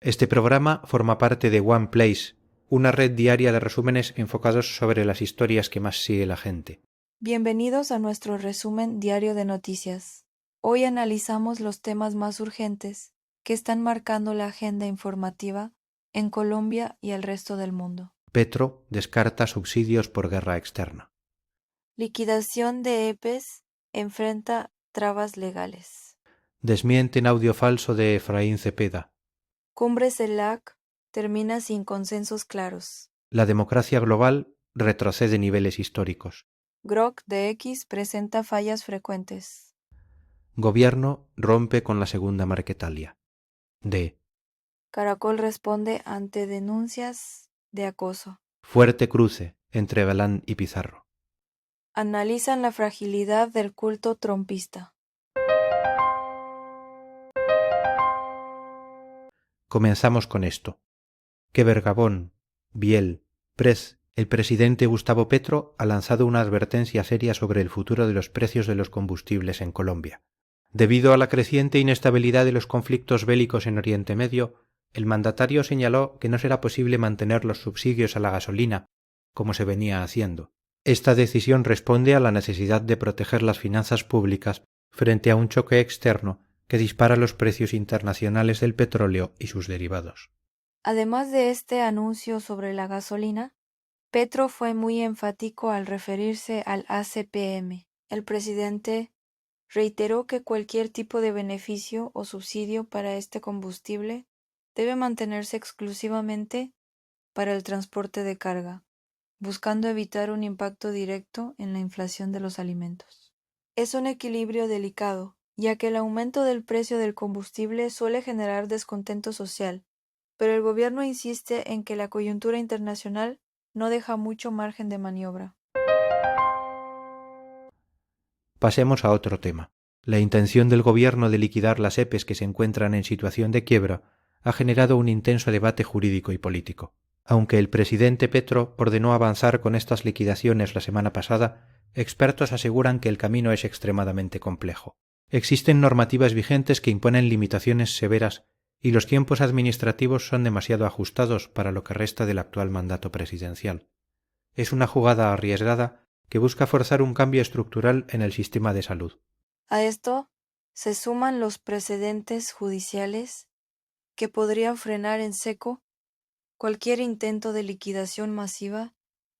Este programa forma parte de One Place, una red diaria de resúmenes enfocados sobre las historias que más sigue la gente. Bienvenidos a nuestro resumen diario de noticias. Hoy analizamos los temas más urgentes que están marcando la agenda informativa en Colombia y el resto del mundo. Petro descarta subsidios por guerra externa. Liquidación de EPEs enfrenta trabas legales. Desmienten audio falso de Efraín Cepeda. Cumbre CELAC termina sin consensos claros. La democracia global retrocede niveles históricos. Grok de X presenta fallas frecuentes. Gobierno rompe con la segunda Marquetalia. D. Caracol responde ante denuncias de acoso. Fuerte cruce entre Galán y Pizarro. Analizan la fragilidad del culto trompista. Comenzamos con esto. Que Bergabón, Biel, Prez, el presidente Gustavo Petro ha lanzado una advertencia seria sobre el futuro de los precios de los combustibles en Colombia. Debido a la creciente inestabilidad de los conflictos bélicos en Oriente Medio, el mandatario señaló que no será posible mantener los subsidios a la gasolina, como se venía haciendo. Esta decisión responde a la necesidad de proteger las finanzas públicas frente a un choque externo que dispara los precios internacionales del petróleo y sus derivados. Además de este anuncio sobre la gasolina, Petro fue muy enfático al referirse al ACPM. El presidente reiteró que cualquier tipo de beneficio o subsidio para este combustible debe mantenerse exclusivamente para el transporte de carga, buscando evitar un impacto directo en la inflación de los alimentos. Es un equilibrio delicado, ya que el aumento del precio del combustible suele generar descontento social, pero el gobierno insiste en que la coyuntura internacional no deja mucho margen de maniobra. Pasemos a otro tema. La intención del gobierno de liquidar las EPEs que se encuentran en situación de quiebra ha generado un intenso debate jurídico y político. Aunque el presidente Petro ordenó avanzar con estas liquidaciones la semana pasada, expertos aseguran que el camino es extremadamente complejo. Existen normativas vigentes que imponen limitaciones severas y los tiempos administrativos son demasiado ajustados para lo que resta del actual mandato presidencial. Es una jugada arriesgada que busca forzar un cambio estructural en el sistema de salud. A esto se suman los precedentes judiciales que podrían frenar en seco cualquier intento de liquidación masiva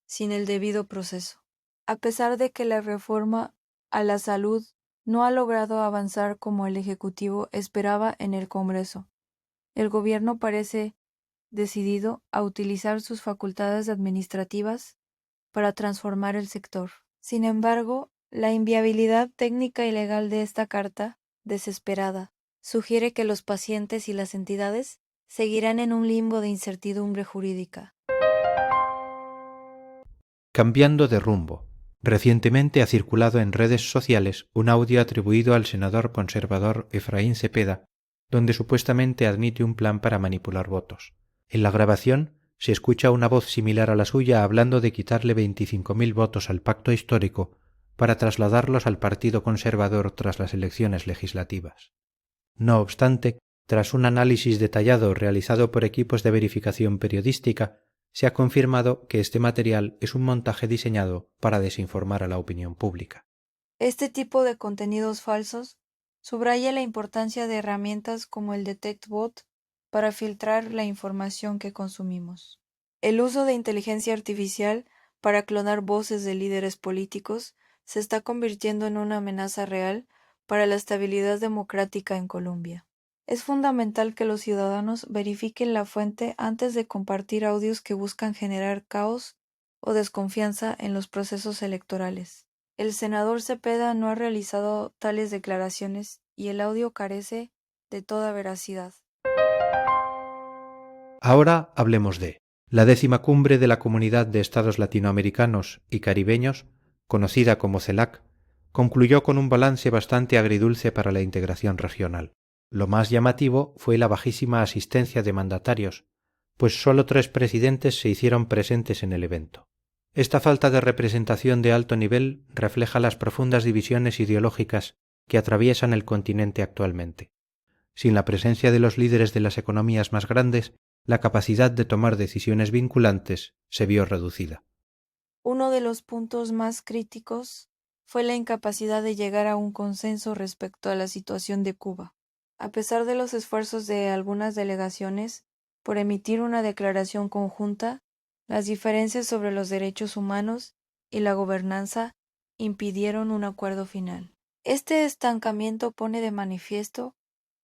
sin el debido proceso. A pesar de que la reforma a la salud no ha logrado avanzar como el Ejecutivo esperaba en el Congreso, el gobierno parece decidido a utilizar sus facultades administrativas para transformar el sector. Sin embargo, la inviabilidad técnica y legal de esta carta, desesperada, sugiere que los pacientes y las entidades seguirán en un limbo de incertidumbre jurídica. Cambiando de rumbo. Recientemente ha circulado en redes sociales un audio atribuido al senador conservador Efraín Cepeda, donde supuestamente admite un plan para manipular votos. En la grabación se escucha una voz similar a la suya hablando de quitarle 25.000 votos al pacto histórico para trasladarlos al Partido Conservador tras las elecciones legislativas. No obstante, tras un análisis detallado realizado por equipos de verificación periodística, se ha confirmado que este material es un montaje diseñado para desinformar a la opinión pública. Este tipo de contenidos falsos subraya la importancia de herramientas como el DetectBot para filtrar la información que consumimos. El uso de inteligencia artificial para clonar voces de líderes políticos se está convirtiendo en una amenaza real para la estabilidad democrática en Colombia. Es fundamental que los ciudadanos verifiquen la fuente antes de compartir audios que buscan generar caos o desconfianza en los procesos electorales. El senador Cepeda no ha realizado tales declaraciones y el audio carece de toda veracidad. Ahora hablemos de la 10ª cumbre de la Comunidad de Estados Latinoamericanos y Caribeños, conocida como CELAC, concluyó con un balance bastante agridulce para la integración regional. Lo más llamativo fue la bajísima asistencia de mandatarios, pues solo 3 presidentes se hicieron presentes en el evento. Esta falta de representación de alto nivel refleja las profundas divisiones ideológicas que atraviesan el continente actualmente. sin la presencia de los líderes de las economías más grandes, la capacidad de tomar decisiones vinculantes se vio reducida. Uno de los puntos más críticos fue la incapacidad de llegar a un consenso respecto a la situación de Cuba. A pesar de los esfuerzos de algunas delegaciones por emitir una declaración conjunta, las diferencias sobre los derechos humanos y la gobernanza impidieron un acuerdo final. Este estancamiento pone de manifiesto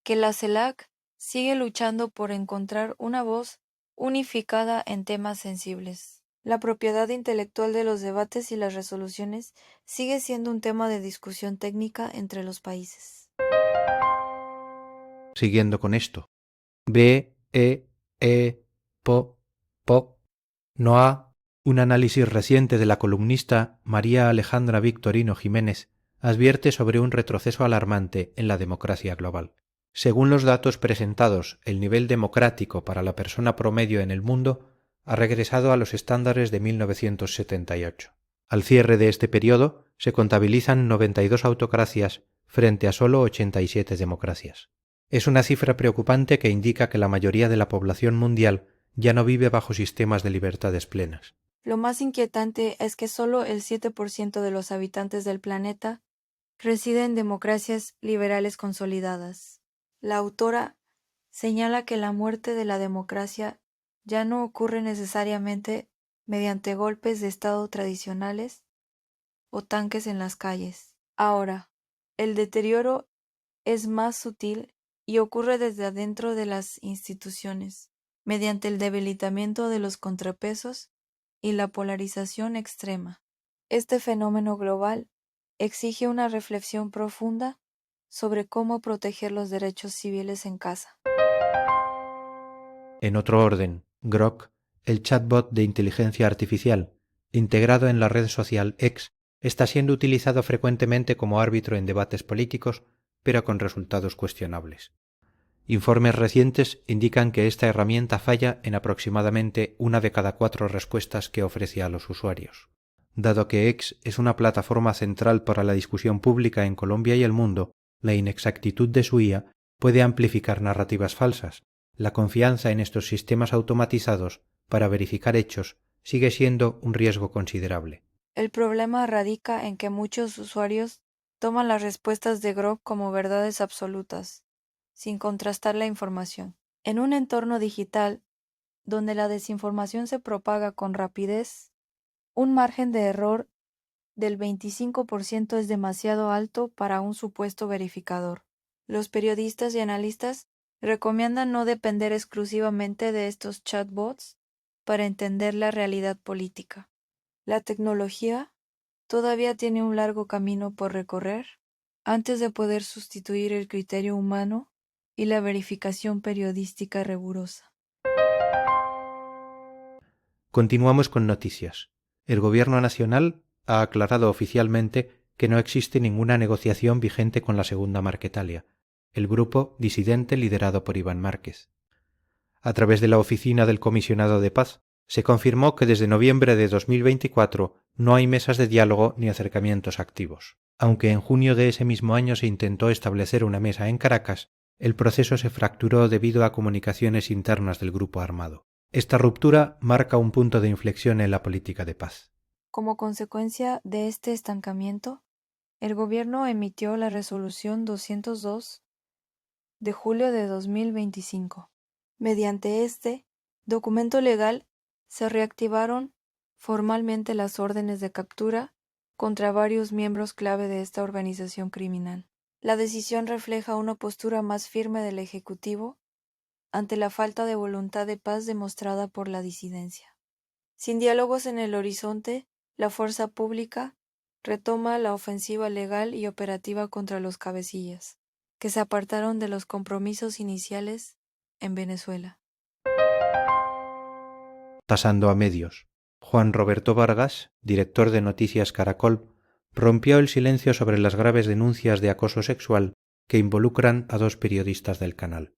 que la CELAC sigue luchando por encontrar una voz unificada en temas sensibles. La propiedad intelectual de los debates y las resoluciones sigue siendo un tema de discusión técnica entre los países. Siguiendo con esto, B, E, Po, Noa, un análisis reciente de la columnista María Alejandra Victorino Jiménez, advierte sobre un retroceso alarmante en la democracia global. Según los datos presentados, el nivel democrático para la persona promedio en el mundo ha regresado a los estándares de 1978. Al cierre de este periodo se contabilizan 92 autocracias frente a solo 87 democracias. Es una cifra preocupante que indica que la mayoría de la población mundial ya no vive bajo sistemas de libertades plenas. Lo más inquietante es que solo el 7% de los habitantes del planeta reside en democracias liberales consolidadas. La autora señala que la muerte de la democracia ya no ocurre necesariamente mediante golpes de Estado tradicionales o tanques en las calles. Ahora, el deterioro es más sutil y ocurre desde adentro de las instituciones, mediante el debilitamiento de los contrapesos y la polarización extrema. Este fenómeno global exige una reflexión profunda sobre cómo proteger los derechos civiles en casa. En otro orden, Grok, el chatbot de inteligencia artificial, integrado en la red social X, está siendo utilizado frecuentemente como árbitro en debates políticos, pero con resultados cuestionables. Informes recientes indican que esta herramienta falla en aproximadamente 1 de cada 4 respuestas que ofrece a los usuarios. Dado que X es una plataforma central para la discusión pública en Colombia y el mundo, la inexactitud de su IA puede amplificar narrativas falsas. La confianza en estos sistemas automatizados para verificar hechos sigue siendo un riesgo considerable. El problema radica en que muchos usuarios toman las respuestas de Grok como verdades absolutas, sin contrastar la información. En un entorno digital, donde la desinformación se propaga con rapidez, un margen de error del 25% es demasiado alto para un supuesto verificador. Los periodistas y analistas recomiendan no depender exclusivamente de estos chatbots para entender la realidad política. La tecnología todavía tiene un largo camino por recorrer antes de poder sustituir el criterio humano y la verificación periodística rigurosa. Continuamos con noticias. El Gobierno Nacional ha aclarado oficialmente que no existe ninguna negociación vigente con la Segunda Marquetalia, el grupo disidente liderado por Iván Márquez. A través de la oficina del Comisionado de Paz, se confirmó que desde noviembre de 2024 no hay mesas de diálogo ni acercamientos activos. Aunque en junio de ese mismo año se intentó establecer una mesa en Caracas, el proceso se fracturó debido a comunicaciones internas del grupo armado. Esta ruptura marca un punto de inflexión en la política de paz. Como consecuencia de este estancamiento, el gobierno emitió la Resolución 202 de julio de 2025. Mediante este documento legal se reactivaron formalmente las órdenes de captura contra varios miembros clave de esta organización criminal. La decisión refleja una postura más firme del Ejecutivo ante la falta de voluntad de paz demostrada por la disidencia. Sin diálogos en el horizonte, la fuerza pública retoma la ofensiva legal y operativa contra los cabecillas, que se apartaron de los compromisos iniciales en Venezuela. Pasando a medios. Juan Roberto Vargas, director de Noticias Caracol, rompió el silencio sobre las graves denuncias de acoso sexual que involucran a 2 periodistas del canal.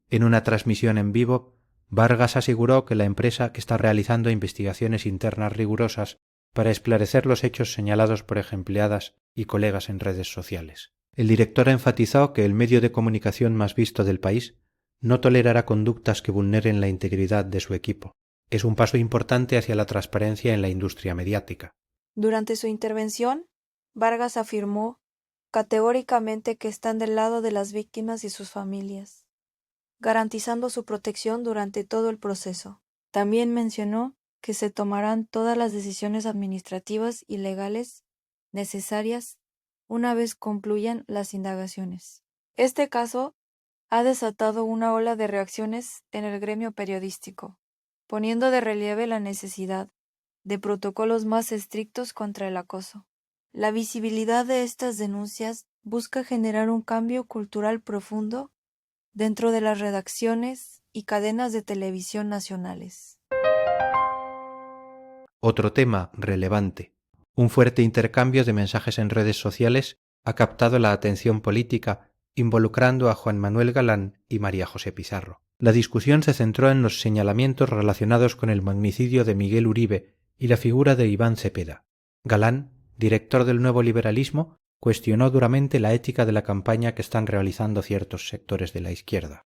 En una transmisión en vivo, Vargas aseguró que la empresa que está realizando investigaciones internas rigurosas para esclarecer los hechos señalados por empleadas y colegas en redes sociales. El director enfatizó que el medio de comunicación más visto del país no tolerará conductas que vulneren la integridad de su equipo. Es un paso importante hacia la transparencia en la industria mediática. Durante su intervención, Vargas afirmó categóricamente que están del lado de las víctimas y sus familias, garantizando su protección durante todo el proceso. También mencionó que se tomarán todas las decisiones administrativas y legales necesarias una vez concluyan las indagaciones. Este caso ha desatado una ola de reacciones en el gremio periodístico, poniendo de relieve la necesidad de protocolos más estrictos contra el acoso. La visibilidad de estas denuncias busca generar un cambio cultural profundo dentro de las redacciones y cadenas de televisión nacionales. Otro tema relevante. Un fuerte intercambio de mensajes en redes sociales ha captado la atención política, involucrando a Juan Manuel Galán y María José Pizarro. La discusión se centró en los señalamientos relacionados con el magnicidio de Miguel Uribe y la figura de Iván Cepeda. Galán, director del Nuevo Liberalismo, cuestionó duramente la ética de la campaña que están realizando ciertos sectores de la izquierda.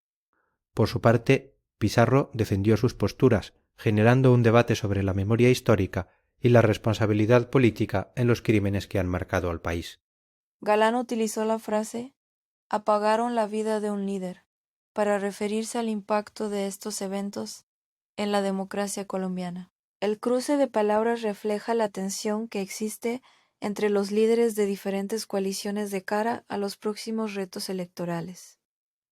Por su parte, Pizarro defendió sus posturas, generando un debate sobre la memoria histórica y la responsabilidad política en los crímenes que han marcado al país. Galán utilizó la frase «apagaron la vida de un líder» para referirse al impacto de estos eventos en la democracia colombiana. El cruce de palabras refleja la tensión que existe entre los líderes de diferentes coaliciones de cara a los próximos retos electorales.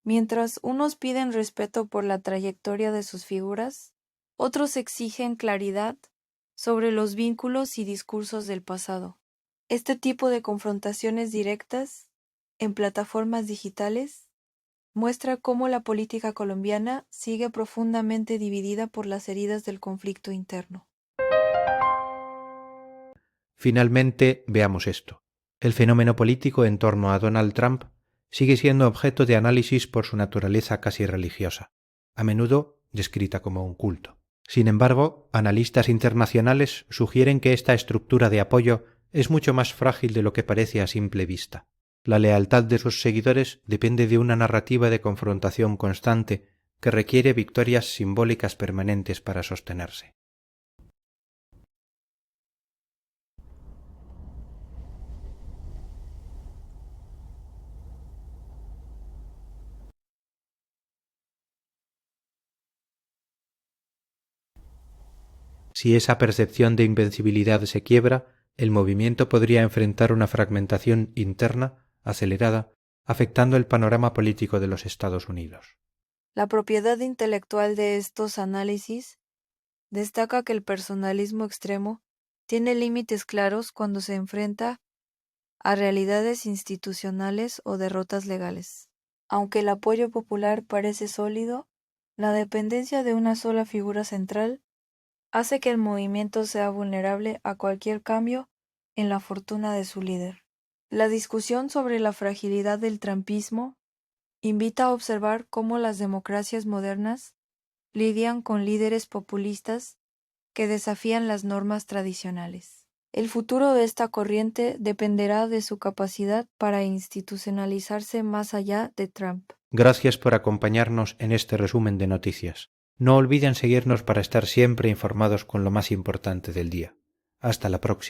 Mientras unos piden respeto por la trayectoria de sus figuras, otros exigen claridad sobre los vínculos y discursos del pasado. Este tipo de confrontaciones directas en plataformas digitales muestra cómo la política colombiana sigue profundamente dividida por las heridas del conflicto interno. Finalmente, veamos esto. El fenómeno político en torno a Donald Trump sigue siendo objeto de análisis por su naturaleza casi religiosa, a menudo descrita como un culto. Sin embargo, analistas internacionales sugieren que esta estructura de apoyo es mucho más frágil de lo que parece a simple vista. La lealtad de sus seguidores depende de una narrativa de confrontación constante que requiere victorias simbólicas permanentes para sostenerse. Si esa percepción de invencibilidad se quiebra, el movimiento podría enfrentar una fragmentación interna acelerada, afectando el panorama político de los Estados Unidos. La propiedad intelectual de estos análisis destaca que el personalismo extremo tiene límites claros cuando se enfrenta a realidades institucionales o derrotas legales. Aunque el apoyo popular parece sólido, la dependencia de una sola figura central hace que el movimiento sea vulnerable a cualquier cambio en la fortuna de su líder. La discusión sobre la fragilidad del trumpismo invita a observar cómo las democracias modernas lidian con líderes populistas que desafían las normas tradicionales. El futuro de esta corriente dependerá de su capacidad para institucionalizarse más allá de Trump. Gracias por acompañarnos en este resumen de noticias. No olviden seguirnos para estar siempre informados con lo más importante del día. Hasta la próxima.